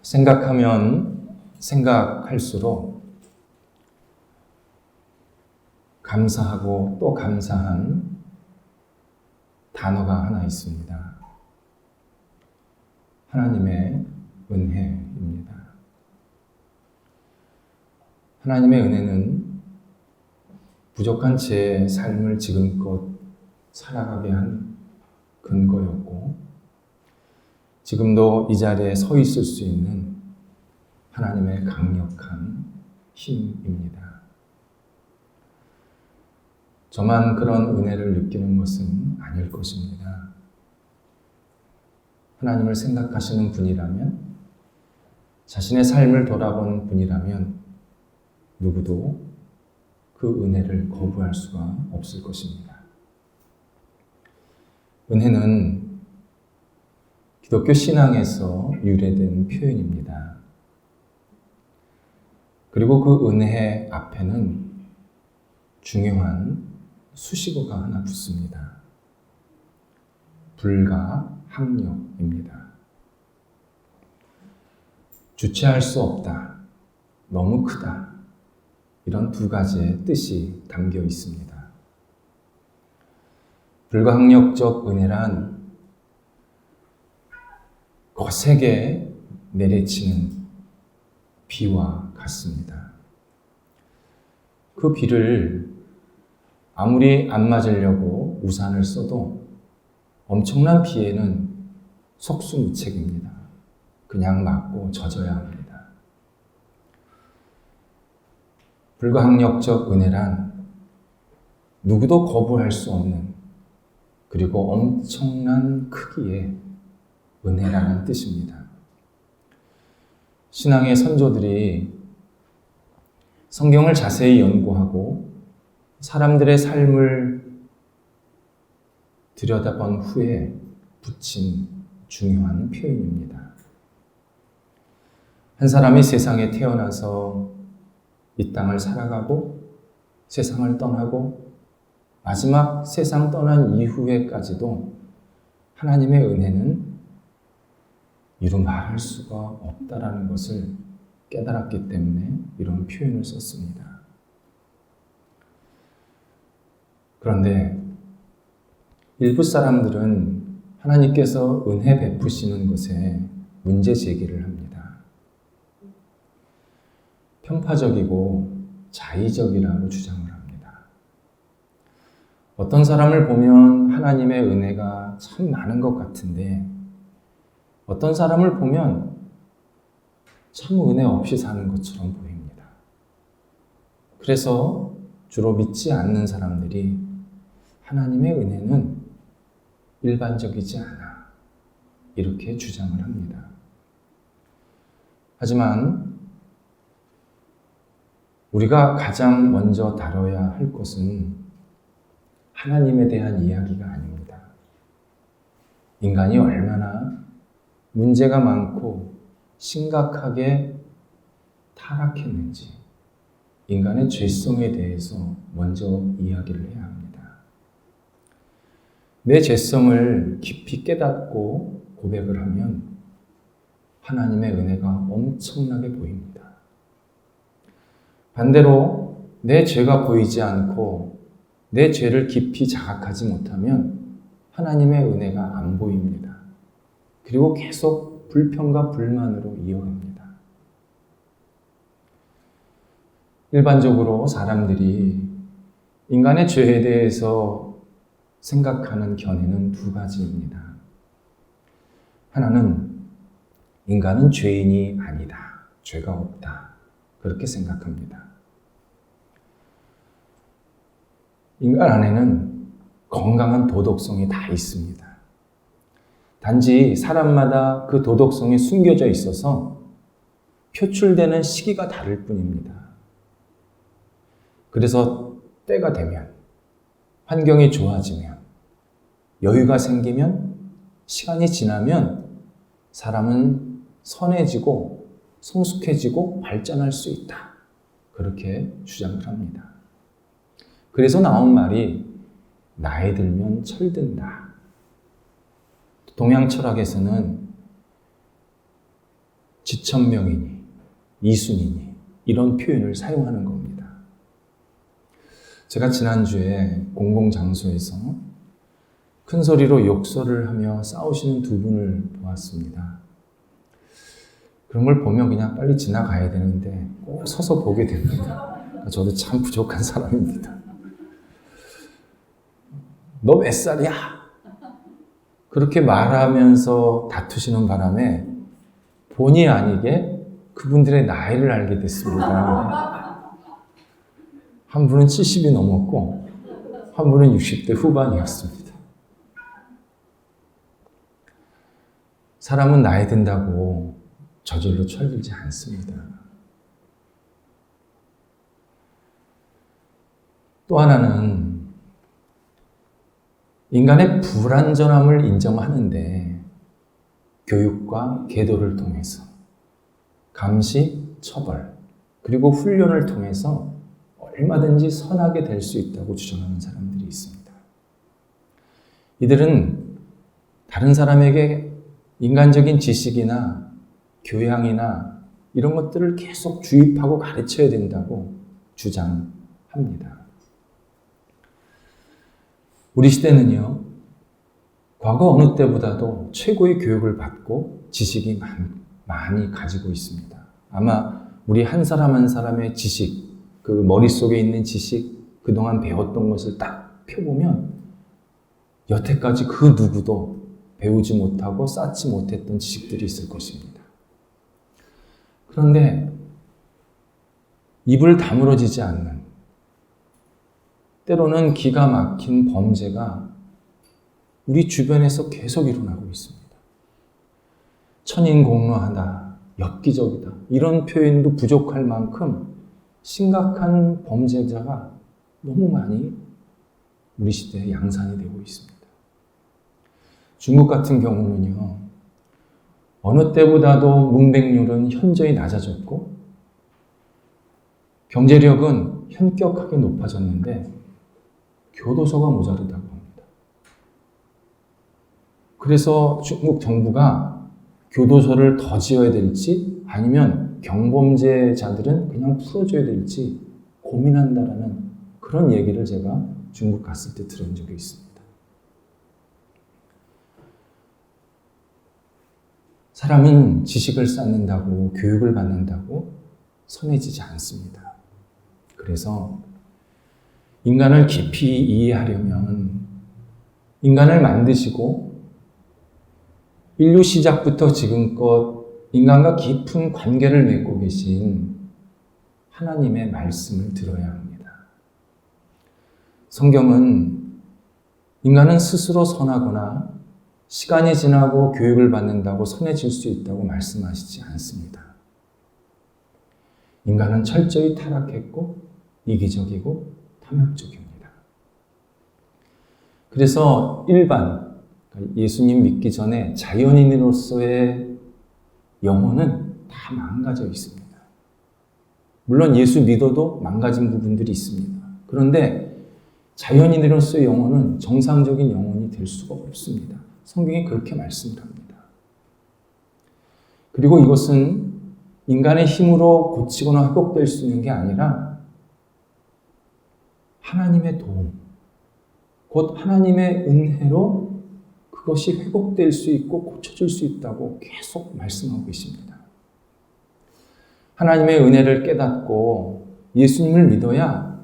생각하면 생각할수록 감사하고 또 감사한 단어가 하나 있습니다. 하나님의 은혜입니다. 하나님의 은혜는 부족한 제 삶을 지금껏 살아가게 한 근거였고, 지금도 이 자리에 서 있을 수 있는 하나님의 강력한 힘입니다. 저만 그런 은혜를 느끼는 것은 아닐 것입니다. 하나님을 생각하시는 분이라면, 자신의 삶을 돌아본 분이라면 누구도 그 은혜를 거부할 수가 없을 것입니다. 은혜는 기독교 신앙에서 유래된 표현입니다. 그리고 그 은혜 앞에는 중요한 수식어가 하나 붙습니다. 불가항력입니다. 주체할 수 없다, 너무 크다, 이런 두 가지의 뜻이 담겨 있습니다. 불가항력적 은혜란 거세게 내리치는 비와 같습니다. 그 비를 아무리 안 맞으려고 우산을 써도 엄청난 비에는 속수무책입니다. 그냥 맞고 젖어야 합니다. 불가항력적 은혜란 누구도 거부할 수 없는, 그리고 엄청난 크기의 은혜라는 뜻입니다. 신앙의 선조들이 성경을 자세히 연구하고 사람들의 삶을 들여다본 후에 붙인 중요한 표현입니다. 한 사람이 세상에 태어나서 이 땅을 살아가고 세상을 떠나고 마지막 세상 떠난 이후에까지도 하나님의 은혜는 이루 말할 수가 없다라는 것을 깨달았기 때문에 이런 표현을 썼습니다. 그런데 일부 사람들은 하나님께서 은혜 베푸시는 것에 문제 제기를 합니다. 편파적이고 자의적이라고 주장을 합니다. 어떤 사람을 보면 하나님의 은혜가 참 많은 것 같은데, 어떤 사람을 보면 참 은혜 없이 사는 것처럼 보입니다. 그래서 주로 믿지 않는 사람들이 하나님의 은혜는 일반적이지 않아, 이렇게 주장을 합니다. 하지만 우리가 가장 먼저 다뤄야 할 것은 하나님에 대한 이야기가 아닙니다. 인간이 얼마나 문제가 많고 심각하게 타락했는지, 인간의 죄성에 대해서 먼저 이야기를 해야 합니다. 내 죄성을 깊이 깨닫고 고백을 하면 하나님의 은혜가 엄청나게 보입니다. 반대로 내 죄가 보이지 않고 내 죄를 깊이 자각하지 못하면 하나님의 은혜가 안 보입니다. 그리고 계속 불평과 불만으로 이어갑니다. 일반적으로 사람들이 인간의 죄에 대해서 생각하는 견해는 두 가지입니다. 하나는 인간은 죄인이 아니다, 죄가 없다, 그렇게 생각합니다. 인간 안에는 건강한 도덕성이 다 있습니다. 단지 사람마다 그 도덕성이 숨겨져 있어서 표출되는 시기가 다를 뿐입니다. 그래서 때가 되면, 환경이 좋아지면, 여유가 생기면, 시간이 지나면 사람은 선해지고 성숙해지고 발전할 수 있다, 그렇게 주장을 합니다. 그래서 나온 말이 나이 들면 철든다. 동양 철학에서는 지천명이니 이순이니 이런 표현을 사용하는 겁니다. 제가 지난주에 공공장소에서 큰 소리로 욕설을 하며 싸우시는 두 분을 보았습니다. 그런 걸 보면 그냥 빨리 지나가야 되는데 꼭 서서 보게 됩니다. 저도 참 부족한 사람입니다. 너 몇 살이야? 그렇게 말하면서 다투시는 바람에 본의 아니게 그분들의 나이를 알게 됐습니다. 한 분은 70이 넘었고 한 분은 60대 후반이었습니다. 사람은 나이 든다고 저절로 철들지 않습니다. 또 하나는 인간의 불완전함을 인정하는데 교육과 계도를 통해서 감시, 처벌, 그리고 훈련을 통해서 얼마든지 선하게 될 수 있다고 주장하는 사람들이 있습니다. 이들은 다른 사람에게 인간적인 지식이나 교양이나 이런 것들을 계속 주입하고 가르쳐야 된다고 주장합니다. 우리 시대는요, 과거 어느 때보다도 최고의 교육을 받고 지식이 많이 가지고 있습니다. 아마 우리 한 사람 한 사람의 지식, 그 머릿속에 있는 지식, 그동안 배웠던 것을 딱 펴보면 여태까지 그 누구도 배우지 못하고 쌓지 못했던 지식들이 있을 것입니다. 그런데 입을 다물어지지 않는, 때로는 기가 막힌 범죄가 우리 주변에서 계속 일어나고 있습니다. 천인공노하다, 엽기적이다, 이런 표현도 부족할 만큼 심각한 범죄자가 너무 많이 우리 시대에 양산이 되고 있습니다. 중국 같은 경우는요, 어느 때보다도 문맹률은 현저히 낮아졌고 경제력은 현격하게 높아졌는데 교도소가 모자르다고 합니다. 그래서 중국 정부가 교도소를 더 지어야 될지 아니면 경범죄자들은 그냥 풀어줘야 될지 고민한다라는 그런 얘기를 제가 중국 갔을 때 들은 적이 있습니다. 사람은 지식을 쌓는다고 교육을 받는다고 선해지지 않습니다. 그래서 인간을 깊이 이해하려면 인간을 만드시고 인류 시작부터 지금껏 인간과 깊은 관계를 맺고 계신 하나님의 말씀을 들어야 합니다. 성경은 인간은 스스로 선하거나 시간이 지나고 교육을 받는다고 선해질 수 있다고 말씀하시지 않습니다. 인간은 철저히 타락했고 이기적이고 탐욕적입니다. 그래서 일반, 예수님 믿기 전에 자연인으로서의 영혼은 다 망가져 있습니다. 물론 예수 믿어도 망가진 부분들이 있습니다. 그런데 자연인으로서의 영혼은 정상적인 영혼이 될 수가 없습니다. 성경이 그렇게 말씀을 합니다. 그리고 이것은 인간의 힘으로 고치거나 회복될 수 있는 게 아니라 하나님의 도움, 곧 하나님의 은혜로 그것이 회복될 수 있고 고쳐질 수 있다고 계속 말씀하고 계십니다. 하나님의 은혜를 깨닫고 예수님을 믿어야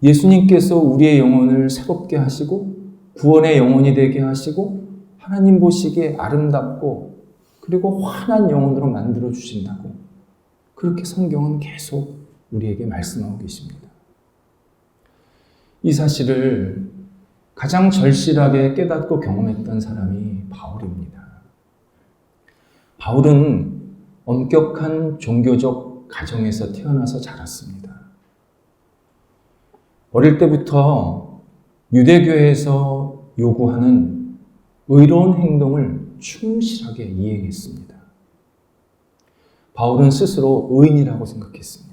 예수님께서 우리의 영혼을 새롭게 하시고 구원의 영혼이 되게 하시고 하나님 보시기에 아름답고 그리고 환한 영혼으로 만들어 주신다고 그렇게 성경은 계속 우리에게 말씀하고 계십니다. 이 사실을 가장 절실하게 깨닫고 경험했던 사람이 바울입니다. 바울은 엄격한 종교적 가정에서 태어나서 자랐습니다. 어릴 때부터 유대교에서 요구하는 의로운 행동을 충실하게 이행했습니다. 바울은 스스로 의인이라고 생각했습니다.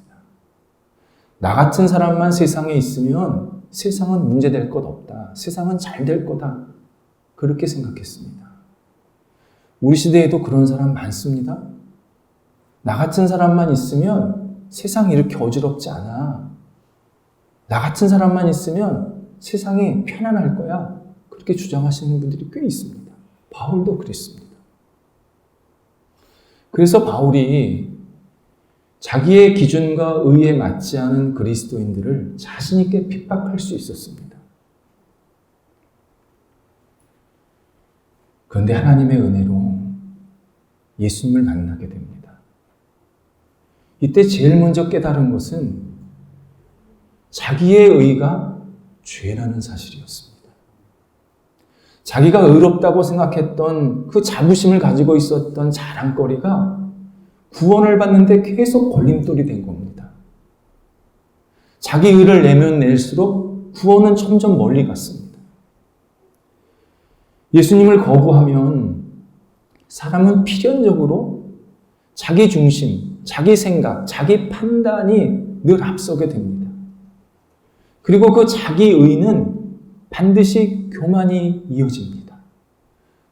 나 같은 사람만 세상에 있으면 세상은 문제될 것 없다. 세상은 잘 될 거다. 그렇게 생각했습니다. 우리 시대에도 그런 사람 많습니다. 나 같은 사람만 있으면 세상이 이렇게 어지럽지 않아. 나 같은 사람만 있으면 세상이 편안할 거야. 그렇게 주장하시는 분들이 꽤 있습니다. 바울도 그랬습니다. 그래서 바울이 자기의 기준과 의에 맞지 않은 그리스도인들을 자신 있게 핍박할 수 있었습니다. 그런데 하나님의 은혜로 예수님을 만나게 됩니다. 이때 제일 먼저 깨달은 것은 자기의 의가 죄라는 사실이었습니다. 자기가 의롭다고 생각했던 그 자부심을 가지고 있었던 자랑거리가 구원을 받는데 계속 걸림돌이 된 겁니다. 자기 의를 내면 낼수록 구원은 점점 멀리 갔습니다. 예수님을 거부하면 사람은 필연적으로 자기 중심, 자기 생각, 자기 판단이 늘 앞서게 됩니다. 그리고 그 자기 의는 반드시 교만이 이어집니다.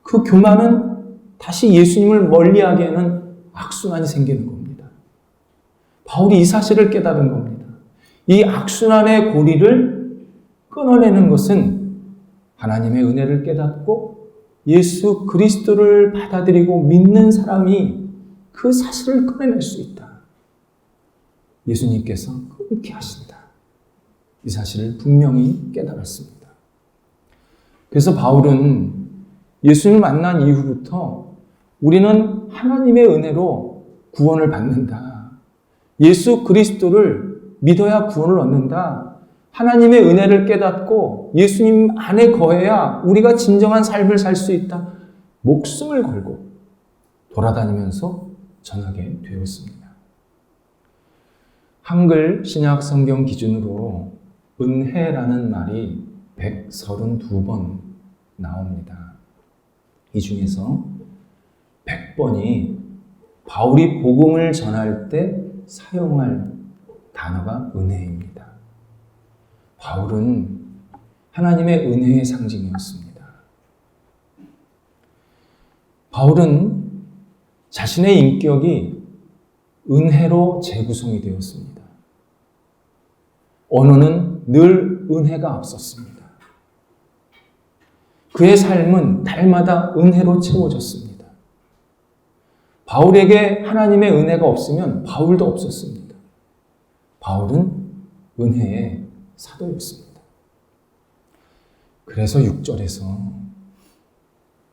그 교만은 다시 예수님을 멀리하게 하는 악순환이 생기는 겁니다. 바울이 이 사실을 깨달은 겁니다. 이 악순환의 고리를 끊어내는 것은 하나님의 은혜를 깨닫고 예수 그리스도를 받아들이고 믿는 사람이 그 사실을 끊어낼 수 있다. 예수님께서 끊게 하신다. 이 사실을 분명히 깨달았습니다. 그래서 바울은 예수님을 만난 이후부터 우리는 하나님의 은혜로 구원을 받는다. 예수 그리스도를 믿어야 구원을 얻는다. 하나님의 은혜를 깨닫고 예수님 안에 거해야 우리가 진정한 삶을 살 수 있다. 목숨을 걸고 돌아다니면서 전하게 되었습니다. 한글 신약 성경 기준으로 은혜라는 말이 132번 나옵니다. 이 중에서 100번이 바울이 복음을 전할 때 사용할 단어가 은혜입니다. 바울은 하나님의 은혜의 상징이었습니다. 바울은 자신의 인격이 은혜로 재구성이 되었습니다. 언어는 늘 은혜가 앞섰습니다. 그의 삶은 날마다 은혜로 채워졌습니다. 바울에게 하나님의 은혜가 없으면 바울도 없었습니다. 바울은 은혜의 사도였습니다. 그래서 6절에서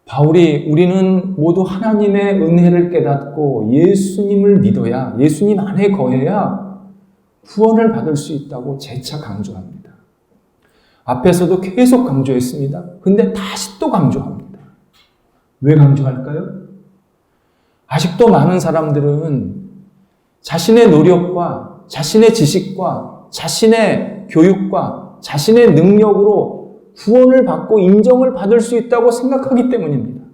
바울이 우리는 모두 하나님의 은혜를 깨닫고 예수님을 믿어야, 예수님 안에 거해야 구원을 받을 수 있다고 재차 강조합니다. 앞에서도 계속 강조했습니다. 근데 다시 또 강조합니다. 왜 강조할까요? 아직도 많은 사람들은 자신의 노력과 자신의 지식과 자신의 교육과 자신의 능력으로 구원을 받고 인정을 받을 수 있다고 생각하기 때문입니다.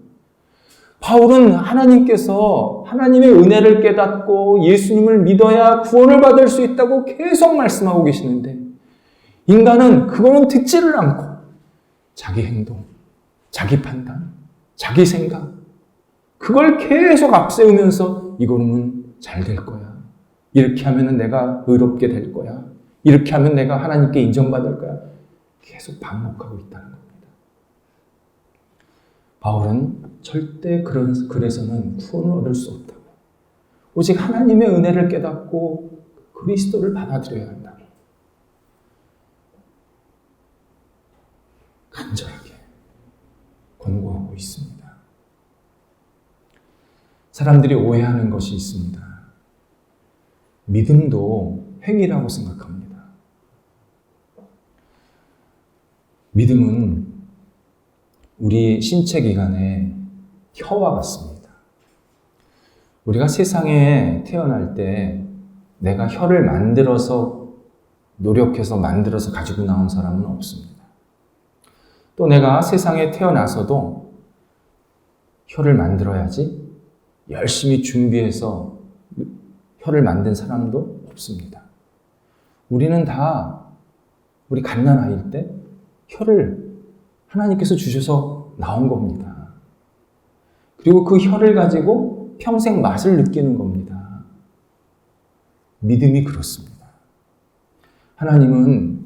바울은 하나님께서 하나님의 은혜를 깨닫고 예수님을 믿어야 구원을 받을 수 있다고 계속 말씀하고 계시는데 인간은 그거는 듣지를 않고 자기 행동, 자기 판단, 자기 생각 그걸 계속 앞세우면서 이거는 잘 될 거야. 이렇게 하면 내가 의롭게 될 거야. 이렇게 하면 내가 하나님께 인정받을 거야. 계속 반복하고 있다는 겁니다. 바울은 절대 그래서는 구원을 얻을 수 없다고. 오직 하나님의 은혜를 깨닫고 그리스도를 받아들여야 한다고. 간절하게 권고하고 있습니다. 사람들이 오해하는 것이 있습니다. 믿음도 행위라고 생각합니다. 믿음은 우리 신체 기관의 혀와 같습니다. 우리가 세상에 태어날 때 내가 혀를 노력해서 만들어서 가지고 나온 사람은 없습니다. 또 내가 세상에 태어나서도 혀를 만들어야지 열심히 준비해서 혀를 만든 사람도 없습니다. 우리는 다 우리 갓난아이일 때 혀를 하나님께서 주셔서 나온 겁니다. 그리고 그 혀를 가지고 평생 맛을 느끼는 겁니다. 믿음이 그렇습니다. 하나님은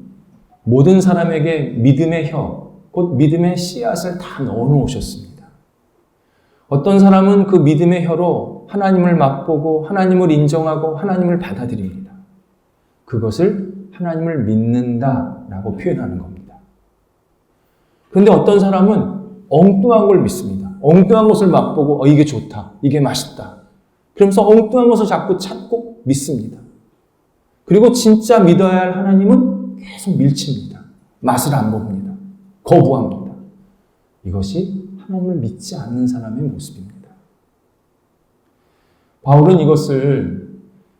모든 사람에게 믿음의 혀, 곧 믿음의 씨앗을 다 넣어놓으셨습니다. 어떤 사람은 그 믿음의 혀로 하나님을 맛보고 하나님을 인정하고 하나님을 받아들입니다. 그것을 하나님을 믿는다라고 표현하는 겁니다. 그런데 어떤 사람은 엉뚱한 걸 믿습니다. 엉뚱한 것을 맛보고 이게 좋다, 이게 맛있다. 그러면서 엉뚱한 것을 자꾸 찾고 믿습니다. 그리고 진짜 믿어야 할 하나님은 계속 밀칩니다. 맛을 안 봅니다. 거부합니다. 이것이 하나님을 믿지 않는 사람의 모습입니다. 바울은 이것을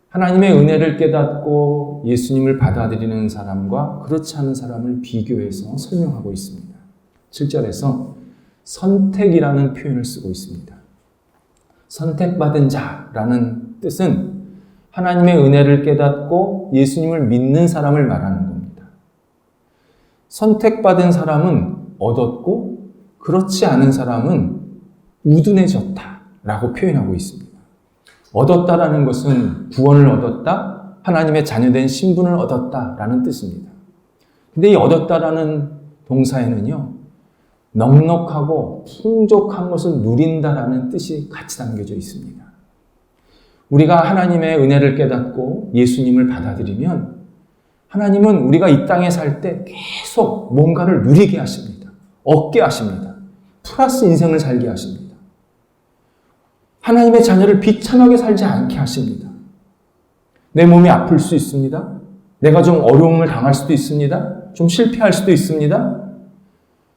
하나님의 은혜를 깨닫고 예수님을 받아들이는 사람과 그렇지 않은 사람을 비교해서 설명하고 있습니다. 7절에서 선택이라는 표현을 쓰고 있습니다. 선택받은 자라는 뜻은 하나님의 은혜를 깨닫고 예수님을 믿는 사람을 말하는 겁니다. 선택받은 사람은 얻었고 그렇지 않은 사람은 우둔해졌다라고 표현하고 있습니다. 얻었다라는 것은 구원을 얻었다, 하나님의 자녀된 신분을 얻었다라는 뜻입니다. 근데 이 얻었다라는 동사에는요, 넉넉하고 풍족한 것을 누린다라는 뜻이 같이 담겨져 있습니다. 우리가 하나님의 은혜를 깨닫고 예수님을 받아들이면 하나님은 우리가 이 땅에 살 때 계속 뭔가를 누리게 하십니다. 얻게 하십니다. 플러스 인생을 살게 하십니다. 하나님의 자녀를 비참하게 살지 않게 하십니다. 내 몸이 아플 수 있습니다. 내가 좀 어려움을 당할 수도 있습니다. 좀 실패할 수도 있습니다.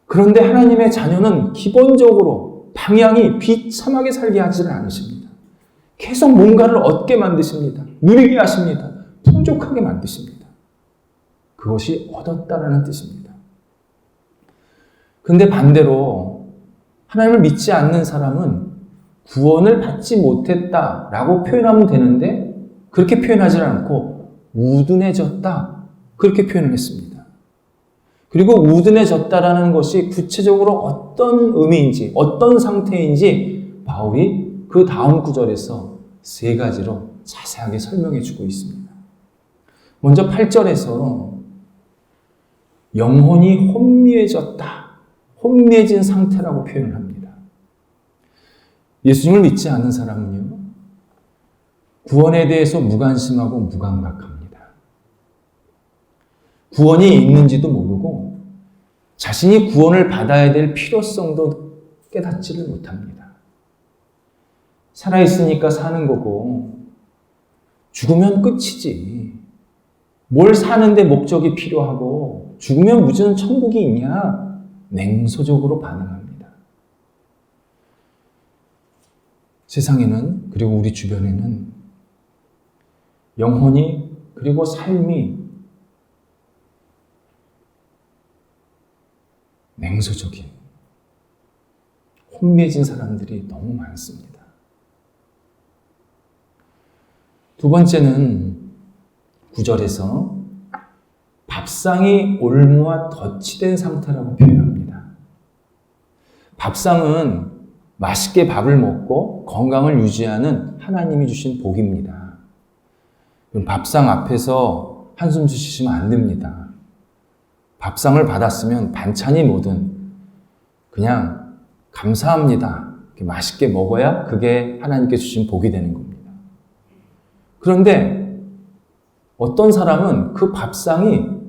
그런데 하나님의 자녀는 기본적으로 방향이 비참하게 살게 하지를 않으십니다. 계속 뭔가를 얻게 만드십니다. 누리게 하십니다. 풍족하게 만드십니다. 그것이 얻었다라는 뜻입니다. 그런데 반대로 하나님을 믿지 않는 사람은 구원을 받지 못했다라고 표현하면 되는데 그렇게 표현하지 않고 우둔해졌다 그렇게 표현을 했습니다. 그리고 우둔해졌다라는 것이 구체적으로 어떤 의미인지 어떤 상태인지 바울이 그 다음 구절에서 세 가지로 자세하게 설명해 주고 있습니다. 먼저 8절에서 영혼이 혼미해졌다, 혼미해진 상태라고 표현을 합니다. 예수님을 믿지 않는 사람은요, 구원에 대해서 무관심하고 무감각합니다. 구원이 있는지도 모르고 자신이 구원을 받아야 될 필요성도 깨닫지를 못합니다. 살아있으니까 사는 거고 죽으면 끝이지. 뭘 사는데 목적이 필요하고 죽으면 무슨 천국이 있냐? 냉소적으로 반응합니다. 세상에는 그리고 우리 주변에는 영혼이 그리고 삶이 냉소적인 혼미해진 사람들이 너무 많습니다. 두 번째는 9절에서 밥상이 올무와 덫이 된 상태라고 표현합니다. 밥상은 맛있게 밥을 먹고 건강을 유지하는 하나님이 주신 복입니다. 밥상 앞에서 한숨 쉬시면 안 됩니다. 밥상을 받았으면 반찬이 뭐든 그냥 감사합니다. 이렇게 맛있게 먹어야 그게 하나님께 주신 복이 되는 겁니다. 그런데 어떤 사람은 그 밥상이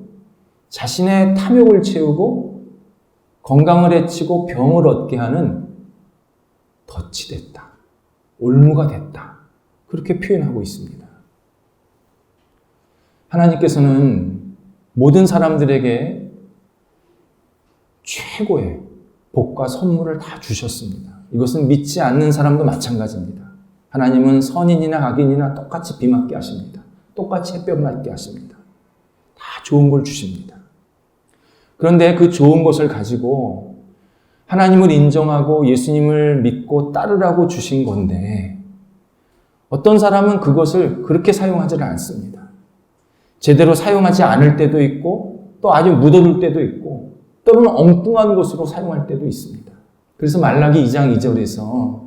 자신의 탐욕을 채우고 건강을 해치고 병을 얻게 하는 덫이 됐다. 올무가 됐다. 그렇게 표현하고 있습니다. 하나님께서는 모든 사람들에게 최고의 복과 선물을 다 주셨습니다. 이것은 믿지 않는 사람도 마찬가지입니다. 하나님은 선인이나 악인이나 똑같이 비 맞게 하십니다. 똑같이 햇볕 맞게 하십니다. 다 좋은 걸 주십니다. 그런데 그 좋은 것을 가지고 하나님을 인정하고 예수님을 믿고 따르라고 주신 건데 어떤 사람은 그것을 그렇게 사용하지를 않습니다. 제대로 사용하지 않을 때도 있고 또 아주 묻어둘 때도 있고 또는 엉뚱한 것으로 사용할 때도 있습니다. 그래서 말라기 2장 2절에서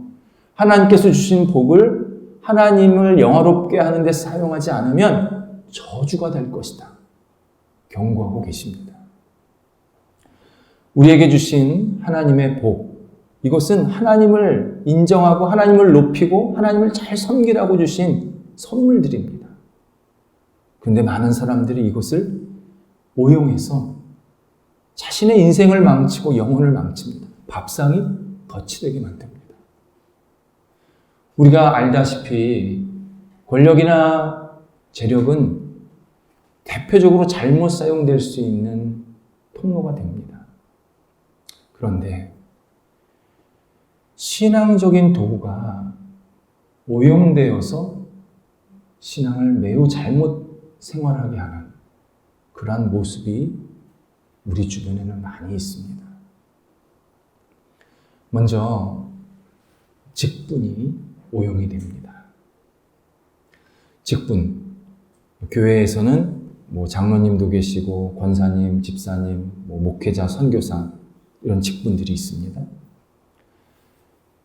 하나님께서 주신 복을 하나님을 영화롭게 하는 데 사용하지 않으면 저주가 될 것이다. 경고하고 계십니다. 우리에게 주신 하나님의 복, 이것은 하나님을 인정하고 하나님을 높이고 하나님을 잘 섬기라고 주신 선물들입니다. 그런데 많은 사람들이 이것을 오용해서 자신의 인생을 망치고 영혼을 망칩니다. 밥상이 덫이 되게 만듭니다. 우리가 알다시피 권력이나 재력은 대표적으로 잘못 사용될 수 있는 통로가 됩니다. 그런데 신앙적인 도구가 오용되어서 신앙을 매우 잘못 생활하게 하는 그러한 모습이 우리 주변에는 많이 있습니다. 먼저 직분이 오용이 됩니다. 직분, 교회에서는 장로님도 계시고 권사님, 집사님, 목회자, 선교사 이런 직분들이 있습니다.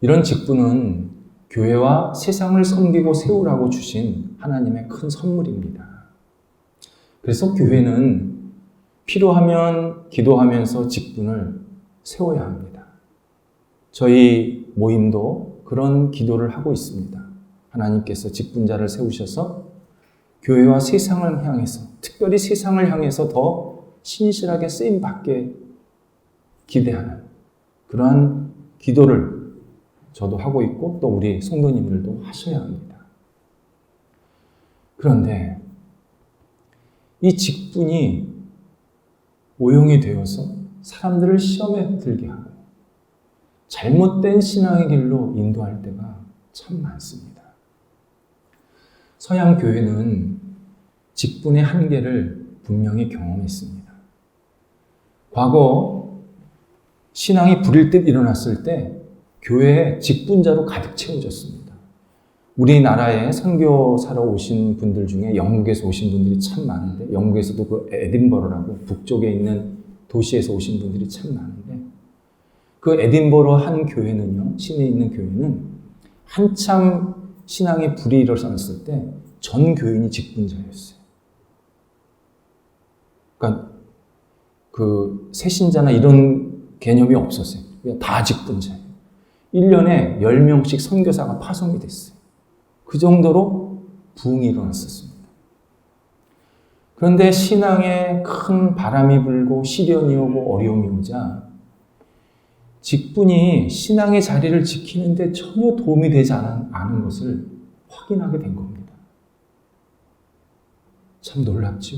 이런 직분은 교회와 세상을 섬기고 세우라고 주신 하나님의 큰 선물입니다. 그래서 교회는 필요하면 기도하면서 직분을 세워야 합니다. 저희 모임도 그런 기도를 하고 있습니다. 하나님께서 직분자를 세우셔서 교회와 세상을 향해서, 특별히 세상을 향해서 더 신실하게 쓰임받게 기대하는 그러한 기도를 저도 하고 있고 또 우리 성도님들도 하셔야 합니다. 그런데 이 직분이 오용이 되어서 사람들을 시험에 들게 하고 잘못된 신앙의 길로 인도할 때가 참 많습니다. 서양 교회는 직분의 한계를 분명히 경험했습니다. 과거 신앙이 불일 듯 일어났을 때 교회에 직분자로 가득 채워졌습니다. 우리나라에 선교사로 오신 분들 중에 영국에서 오신 분들이 참 많은데, 영국에서도 그 에딘버러라고 북쪽에 있는 도시에서 오신 분들이 참 많은데, 그 에딘버러 한 교회는요, 시내에 있는 교회는 한참 신앙의 불이 일어났을 때 전 교인이 직분자였어요. 그러니까 그 새신자나 이런 개념이 없었어요. 그냥 다 직분자예요. 1년에 10명씩 선교사가 파송이 됐어요. 그 정도로 부흥이 일어났었습니다. 그런데 신앙에 큰 바람이 불고 시련이 오고 어려움이 오자 직분이 신앙의 자리를 지키는데 전혀 도움이 되지 않은 것을 확인하게 된 겁니다. 참 놀랍죠?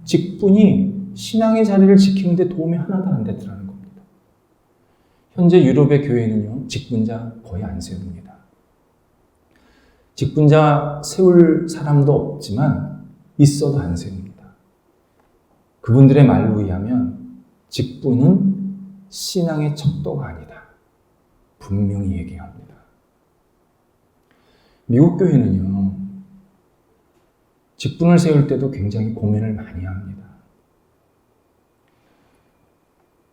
직분이 신앙의 자리를 지키는데 도움이 하나도 안 되더라는 겁니다. 현재 유럽의 교회는요, 직분자 거의 안 세웁니다. 직분자 세울 사람도 없지만 있어도 안 세웁니다. 그분들의 말로 의하면 직분은 신앙의 척도가 아니다. 분명히 얘기합니다. 미국 교회는요, 직분을 세울 때도 굉장히 고민을 많이 합니다.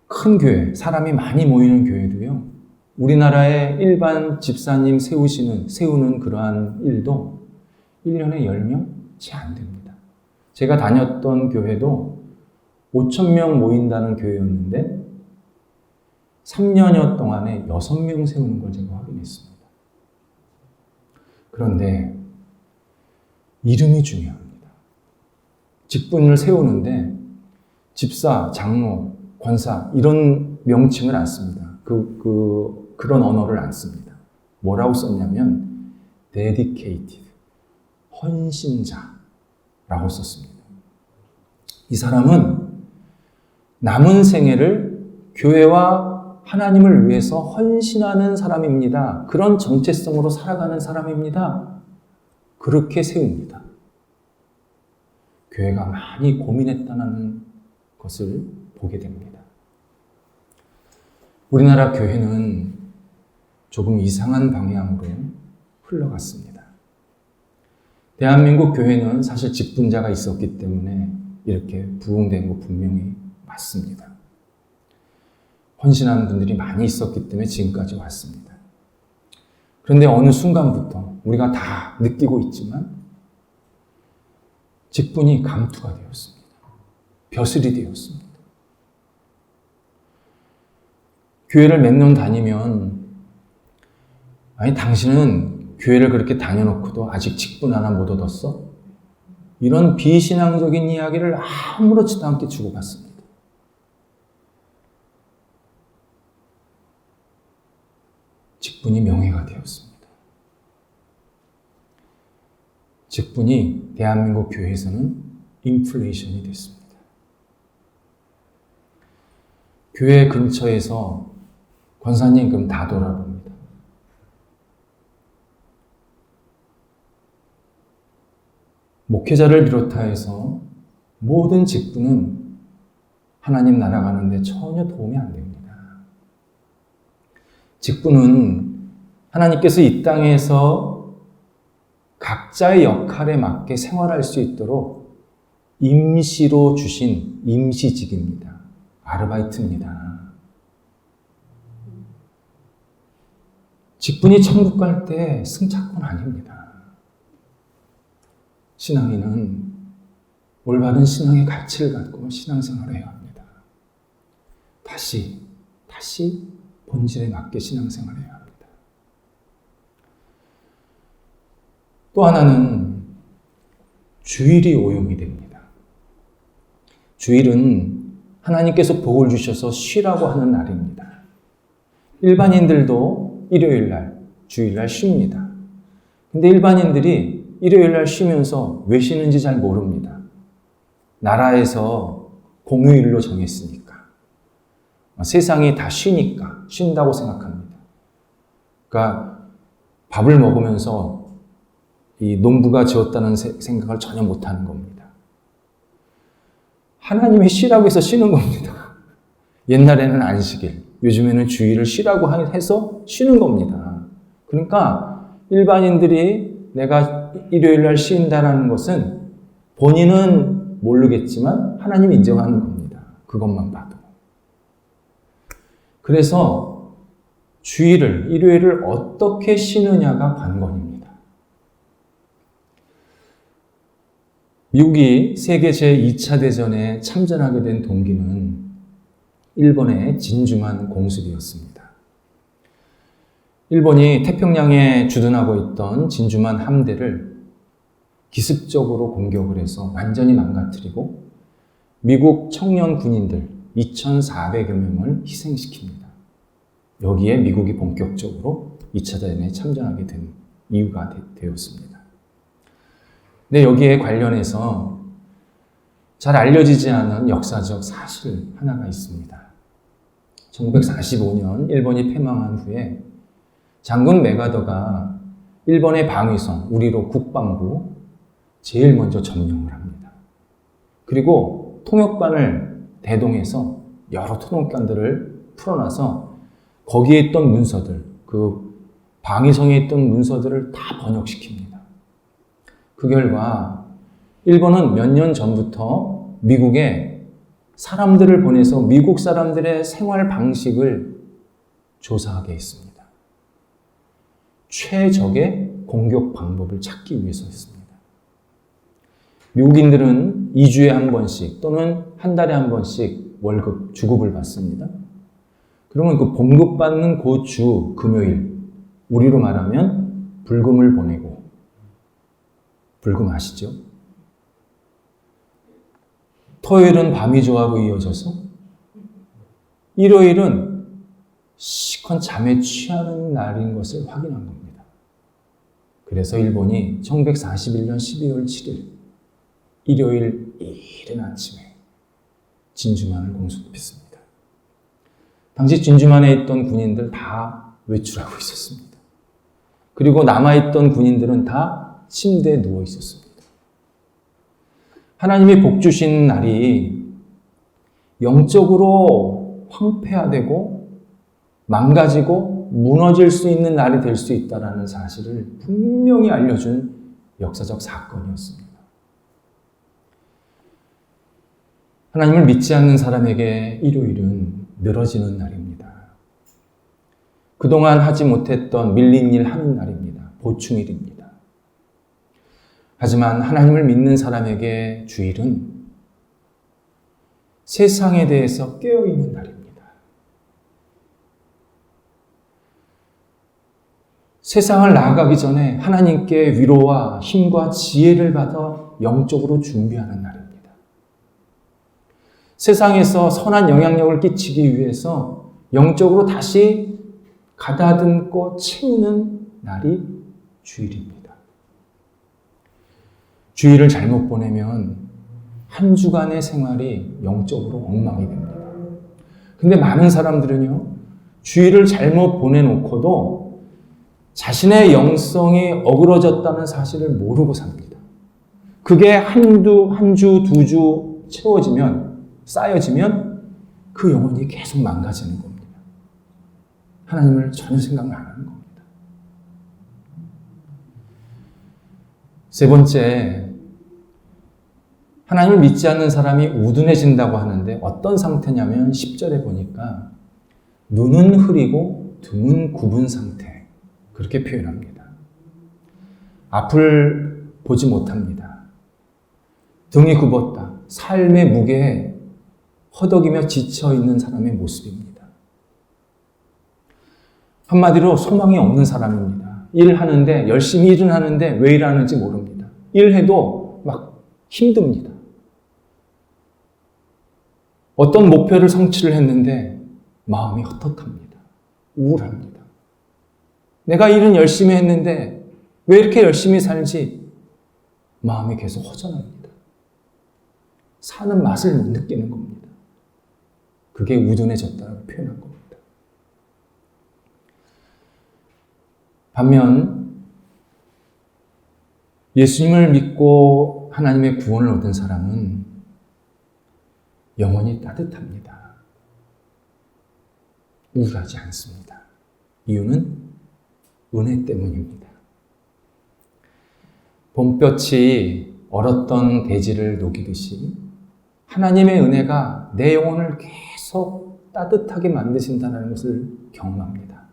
큰 교회, 사람이 많이 모이는 교회도요, 우리나라의 일반 집사님 세우는 그러한 일도 1년에 10명 채 안 됩니다. 제가 다녔던 교회도 5,000명 모인다는 교회였는데 3년여 동안에 6명 세우는 걸 제가 확인했습니다. 그런데 이름이 중요합니다. 직분을 세우는데 집사, 장로, 권사 이런 명칭을 안 씁니다. 그런 언어를 안 씁니다. 뭐라고 썼냐면 dedicated, 헌신자라고 썼습니다. 이 사람은 남은 생애를 교회와 하나님을 위해서 헌신하는 사람입니다. 그런 정체성으로 살아가는 사람입니다. 그렇게 세웁니다. 교회가 많이 고민했다는 것을 보게 됩니다. 우리나라 교회는 조금 이상한 방향으로 흘러갔습니다. 대한민국 교회는 사실 직분자가 있었기 때문에 이렇게 부흥된 거 분명히 맞습니다. 헌신하는 분들이 많이 있었기 때문에 지금까지 왔습니다. 그런데 어느 순간부터 우리가 다 느끼고 있지만 직분이 감투가 되었습니다. 벼슬이 되었습니다. 교회를 몇 년 다니면 아니 당신은 교회를 그렇게 다녀놓고도 아직 직분 하나 못 얻었어? 이런 비신앙적인 이야기를 아무렇지도 않게 주고받습니다. 직분이 명예가 되었습니다. 직분이 대한민국 교회에서는 인플레이션이 됐습니다. 교회 근처에서 권사님 그럼 다 돌아봅니다. 목회자를 비롯하여서 모든 직분은 하나님 나라 가는데 전혀 도움이 안 됩니다. 직분은 하나님께서 이 땅에서 각자의 역할에 맞게 생활할 수 있도록 임시로 주신 임시직입니다. 아르바이트입니다. 직분이 천국 갈 때 승차권 아닙니다. 신앙인은 올바른 신앙의 가치를 갖고 신앙생활을 해야 합니다. 다시 본질에 맞게 신앙생활을 해야 합니다. 또 하나는 주일이 오용이 됩니다. 주일은 하나님께서 복을 주셔서 쉬라고 하는 날입니다. 일반인들도 일요일날, 주일날 쉽니다. 근데 일반인들이 일요일날 쉬면서 왜 쉬는지 잘 모릅니다. 나라에서 공휴일로 정했으니까. 세상이 다 쉬니까 쉰다고 생각합니다. 그러니까 밥을 먹으면서 이 농부가 지었다는 생각을 전혀 못하는 겁니다. 하나님이 쉬라고 해서 쉬는 겁니다. 옛날에는 안식일, 요즘에는 주일을 쉬라고 해서 쉬는 겁니다. 그러니까 일반인들이 내가 일요일날 쉰다는 것은 본인은 모르겠지만 하나님이 인정하는 겁니다. 그것만 봐도. 그래서 주일을, 일요일을 어떻게 쉬느냐가 관건입니다. 미국이 세계 제2차 대전에 참전하게 된 동기는 일본의 진주만 공습이었습니다. 일본이 태평양에 주둔하고 있던 진주만 함대를 기습적으로 공격을 해서 완전히 망가뜨리고 미국 청년 군인들 2,400여 명을 희생시킵니다. 여기에 미국이 본격적으로 2차 대전에 참전하게 된 이유가 되었습니다. 근데 여기에 관련해서 잘 알려지지 않은 역사적 사실 하나가 있습니다. 1945년 일본이 패망한 후에 장군 메가더가 일본의 방위성, 우리로 국방부 제일 먼저 점령을 합니다. 그리고 통역관을 대동해서 여러 통역관들을 풀어놔서 거기에 있던 문서들, 그 방위성에 있던 문서들을 다 번역시킵니다. 그 결과 일본은 몇 년 전부터 미국에 사람들을 보내서 미국 사람들의 생활 방식을 조사하게 했습니다. 최적의 공격 방법을 찾기 위해서였습니다. 미국인들은 2주에 한 번씩 또는 한 달에 한 번씩 월급, 주급을 받습니다. 그러면 그 봉급받는 그 주, 금요일, 우리로 말하면 불금을 보내고, 불금 아시죠? 토요일은 밤이조하고 이어져서 일요일은 시컨 잠에 취하는 날인 것을 확인한 겁니다. 그래서 일본이 1941년 12월 7일 일요일 이른 아침에 진주만을 공습했습니다. 당시 진주만에 있던 군인들 다 외출하고 있었습니다. 그리고 남아있던 군인들은 다 침대에 누워 있었습니다. 하나님이 복 주신 날이 영적으로 황폐화되고 망가지고 무너질 수 있는 날이 될 수 있다는 사실을 분명히 알려준 역사적 사건이었습니다. 하나님을 믿지 않는 사람에게 일요일은 늘어지는 날입니다. 그동안 하지 못했던 밀린 일 하는 날입니다. 보충일입니다. 하지만 하나님을 믿는 사람에게 주일은 세상에 대해서 깨어있는 날입니다. 세상을 나아가기 전에 하나님께 위로와 힘과 지혜를 받아 영적으로 준비하는 날입니다. 세상에서 선한 영향력을 끼치기 위해서 영적으로 다시 가다듬고 채우는 날이 주일입니다. 주일을 잘못 보내면 한 주간의 생활이 영적으로 엉망이 됩니다. 근데 많은 사람들은요, 주일을 잘못 보내놓고도 자신의 영성이 어그러졌다는 사실을 모르고 삽니다. 그게 한 주, 두 주 채워지면, 쌓여지면 그 영혼이 계속 망가지는 겁니다. 하나님을 전혀 생각 안 하는 겁니다. 세 번째, 하나님을 믿지 않는 사람이 우둔해진다고 하는데 어떤 상태냐면 10절에 보니까 눈은 흐리고 등은 굽은 상태, 그렇게 표현합니다. 앞을 보지 못합니다. 등이 굽었다. 삶의 무게에 허덕이며 지쳐있는 사람의 모습입니다. 한마디로 소망이 없는 사람입니다. 일하는데, 열심히 일은 하는데 왜 일하는지 모릅니다. 일해도 막 힘듭니다. 어떤 목표를 성취를 했는데 마음이 헛헛합니다. 우울합니다. 내가 일은 열심히 했는데 왜 이렇게 열심히 살지? 마음이 계속 허전합니다. 사는 맛을 못 느끼는 겁니다. 그게 우둔해졌다고 표현한 겁니다. 반면 예수님을 믿고 하나님의 구원을 얻은 사람은 영혼이 따뜻합니다. 우울하지 않습니다. 이유는 은혜 때문입니다. 봄볕이 얼었던 대지를 녹이듯이 하나님의 은혜가 내 영혼을 계속 따뜻하게 만드신다는 것을 경험합니다.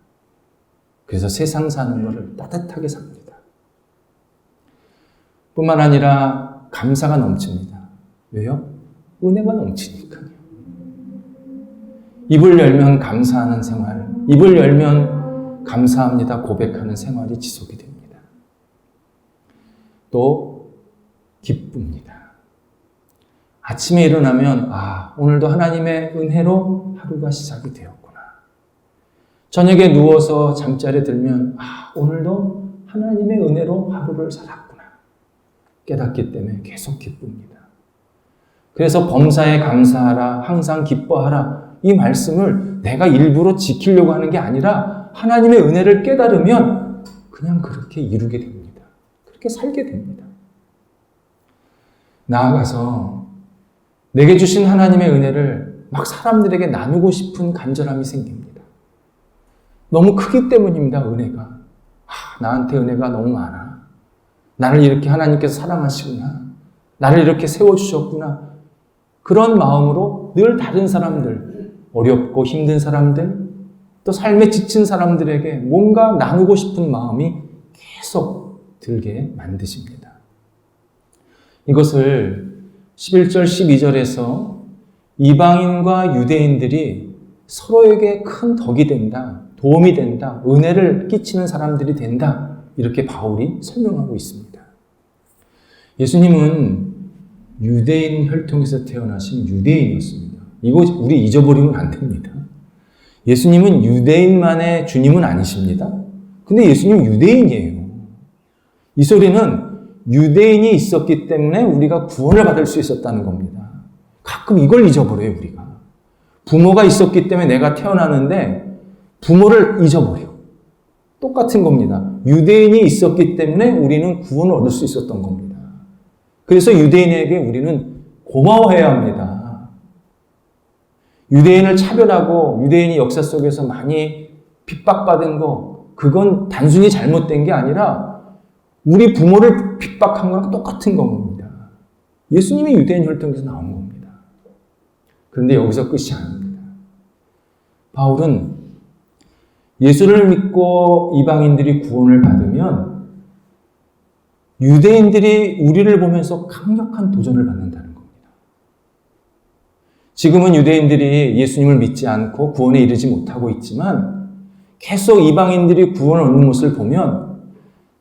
그래서 세상 사는 것을 따뜻하게 삽니다. 뿐만 아니라 감사가 넘칩니다. 왜요? 은혜가 넘치니까요. 입을 열면 감사하는 생활, 입을 열면 감사합니다 고백하는 생활이 지속이 됩니다. 또 기쁩니다. 아침에 일어나면 오늘도 하나님의 은혜로 하루가 시작이 되었구나. 저녁에 누워서 잠자리에 들면 오늘도 하나님의 은혜로 하루를 살았구나. 깨닫기 때문에 계속 기쁩니다. 그래서 범사에 감사하라, 항상 기뻐하라, 이 말씀을 내가 일부러 지키려고 하는 게 아니라 하나님의 은혜를 깨달으면 그냥 그렇게 이루게 됩니다. 그렇게 살게 됩니다. 나아가서 내게 주신 하나님의 은혜를 막 사람들에게 나누고 싶은 간절함이 생깁니다. 너무 크기 때문입니다. 은혜가. 나한테 은혜가 너무 많아. 나를 이렇게 하나님께서 사랑하시구나. 나를 이렇게 세워주셨구나. 그런 마음으로 늘 다른 사람들, 어렵고 힘든 사람들, 또 삶에 지친 사람들에게 뭔가 나누고 싶은 마음이 계속 들게 만드십니다. 이것을 11절, 12절에서 이방인과 유대인들이 서로에게 큰 덕이 된다, 도움이 된다, 은혜를 끼치는 사람들이 된다, 이렇게 바울이 설명하고 있습니다. 예수님은 유대인 혈통에서 태어나신 유대인이었습니다. 이거 우리 잊어버리면 안 됩니다. 예수님은 유대인만의 주님은 아니십니다. 근데 예수님은 유대인이에요. 이 소리는 유대인이 있었기 때문에 우리가 구원을 받을 수 있었다는 겁니다. 가끔 이걸 잊어버려요, 우리가. 부모가 있었기 때문에 내가 태어나는데 부모를 잊어버려. 똑같은 겁니다. 유대인이 있었기 때문에 우리는 구원을 얻을 수 있었던 겁니다. 그래서 유대인에게 우리는 고마워해야 합니다. 유대인을 차별하고 유대인이 역사 속에서 많이 핍박받은 거, 그건 단순히 잘못된 게 아니라 우리 부모를 핍박한 거랑 똑같은 겁니다. 예수님이 유대인 혈통에서 나온 겁니다. 그런데 여기서 끝이 아닙니다. 바울은 예수를 믿고 이방인들이 구원을 받으면 유대인들이 우리를 보면서 강력한 도전을 받는다는 겁니다. 지금은 유대인들이 예수님을 믿지 않고 구원에 이르지 못하고 있지만 계속 이방인들이 구원을 얻는 모습을 보면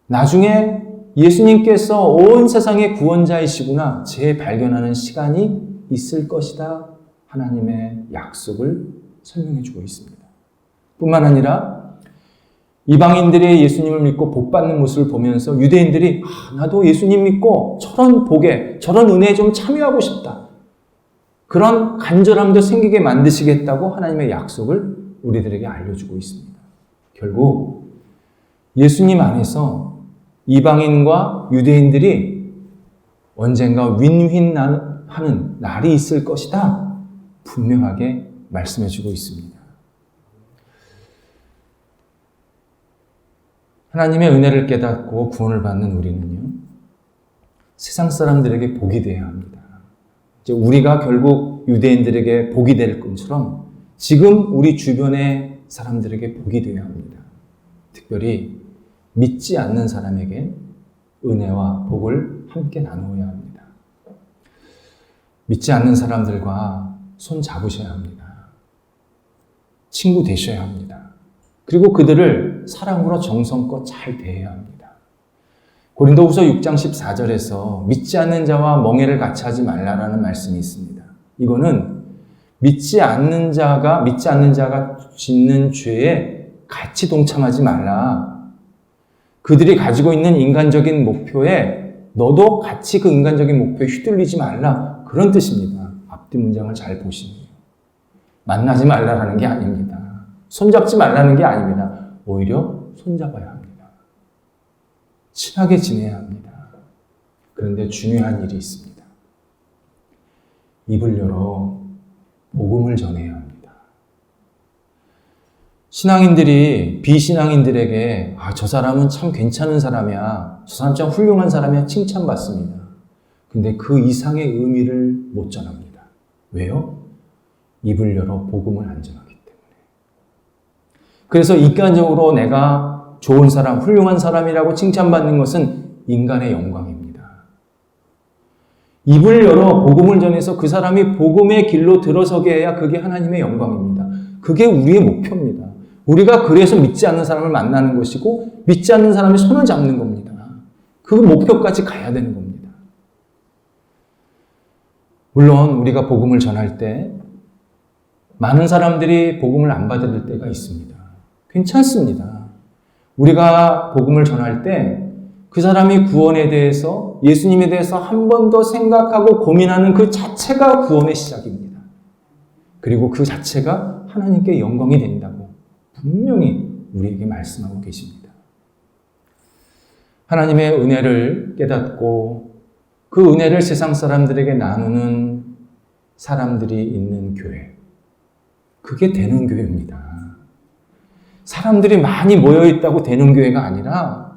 나중에 예수님께서 온 세상의 구원자이시구나 재발견하는 시간이 있을 것이다. 하나님의 약속을 설명해 주고 있습니다. 뿐만 아니라 이방인들이 예수님을 믿고 복받는 모습을 보면서 유대인들이 나도 예수님 믿고 저런 복에 저런 은혜에 좀 참여하고 싶다. 그런 간절함도 생기게 만드시겠다고 하나님의 약속을 우리들에게 알려주고 있습니다. 결국 예수님 안에서 이방인과 유대인들이 언젠가 윈윈하는 날이 있을 것이다. 분명하게 말씀해주고 있습니다. 하나님의 은혜를 깨닫고 구원을 받는 우리는요, 세상 사람들에게 복이 되어야 합니다. 이제 우리가 결국 유대인들에게 복이 될 것처럼 지금 우리 주변의 사람들에게 복이 되어야 합니다. 특별히 믿지 않는 사람에게 은혜와 복을 함께 나누어야 합니다. 믿지 않는 사람들과 손 잡으셔야 합니다. 친구 되셔야 합니다. 그리고 그들을 사랑으로 정성껏 잘 대해야 합니다. 고린도후서 6장 14절에서 믿지 않는 자와 멍에를 같이 하지 말라라는 말씀이 있습니다. 이거는 믿지 않는 자가 짓는 죄에 같이 동참하지 말라. 그들이 가지고 있는 인간적인 목표에 너도 같이 그 인간적인 목표에 휘둘리지 말라. 그런 뜻입니다. 앞뒤 문장을 잘 보시면. 만나지 말라라는 게 아닙니다. 손잡지 말라는 게 아닙니다. 오히려 손잡아야 합니다. 친하게 지내야 합니다. 그런데 중요한 일이 있습니다. 입을 열어 복음을 전해야 합니다. 신앙인들이 비신앙인들에게 저 사람은 참 괜찮은 사람이야. 저 사람 참 훌륭한 사람이야. 칭찬받습니다. 근데 그 이상의 의미를 못 전합니다. 왜요? 입을 열어 복음을 안 전하기 때문에. 그래서 인간적으로 내가 좋은 사람, 훌륭한 사람이라고 칭찬받는 것은 인간의 영광입니다. 입을 열어 복음을 전해서 그 사람이 복음의 길로 들어서게 해야 그게 하나님의 영광입니다. 그게 우리의 목표입니다. 우리가 그래서 믿지 않는 사람을 만나는 것이고 믿지 않는 사람의 손을 잡는 겁니다. 그 목표까지 가야 되는 겁니다. 물론 우리가 복음을 전할 때 많은 사람들이 복음을 안 받을 때가 있습니다. 괜찮습니다. 우리가 복음을 전할 때 그 사람이 구원에 대해서, 예수님에 대해서 한 번 더 생각하고 고민하는 그 자체가 구원의 시작입니다. 그리고 그 자체가 하나님께 영광이 된다고 분명히 우리에게 말씀하고 계십니다. 하나님의 은혜를 깨닫고 그 은혜를 세상 사람들에게 나누는 사람들이 있는 교회. 그게 되는 교회입니다. 사람들이 많이 모여있다고 되는 교회가 아니라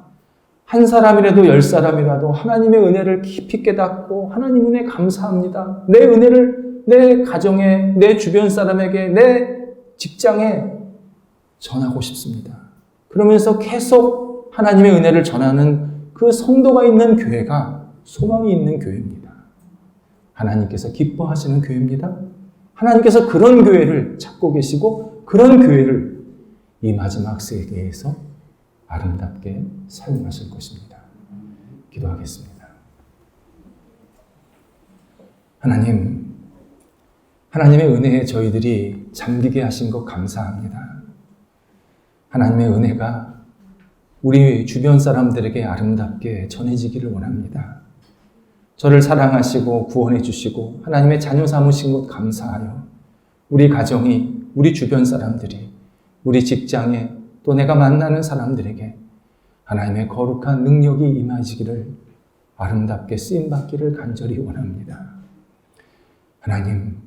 한 사람이라도 10사람이라도 하나님의 은혜를 깊이 깨닫고 하나님 은혜 감사합니다. 내 은혜를 내 가정에, 내 주변 사람에게, 내 직장에 전하고 싶습니다. 그러면서 계속 하나님의 은혜를 전하는 그 성도가 있는 교회가 소망이 있는 교회입니다. 하나님께서 기뻐하시는 교회입니다. 하나님께서 그런 교회를 찾고 계시고 그런 교회를 이 마지막 세계에서 아름답게 사용하실 것입니다. 기도하겠습니다. 하나님, 하나님의 은혜에 저희들이 잠기게 하신 것 감사합니다. 하나님의 은혜가 우리 주변 사람들에게 아름답게 전해지기를 원합니다. 저를 사랑하시고 구원해 주시고 하나님의 자녀 삼으신 것 감사하여 우리 가정이, 우리 주변 사람들이, 우리 직장에 또 내가 만나는 사람들에게 하나님의 거룩한 능력이 임하시기를 아름답게 쓰임받기를 간절히 원합니다. 하나님,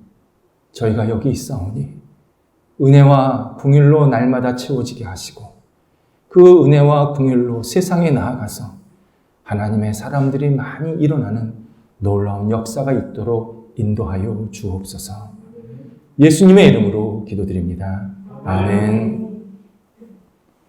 저희가 여기 있사오니 은혜와 긍휼로 날마다 채워지게 하시고 그 은혜와 긍휼로 세상에 나아가서 하나님의 사람들이 많이 일어나는 놀라운 역사가 있도록 인도하여 주옵소서. 예수님의 이름으로 기도드립니다. 아멘.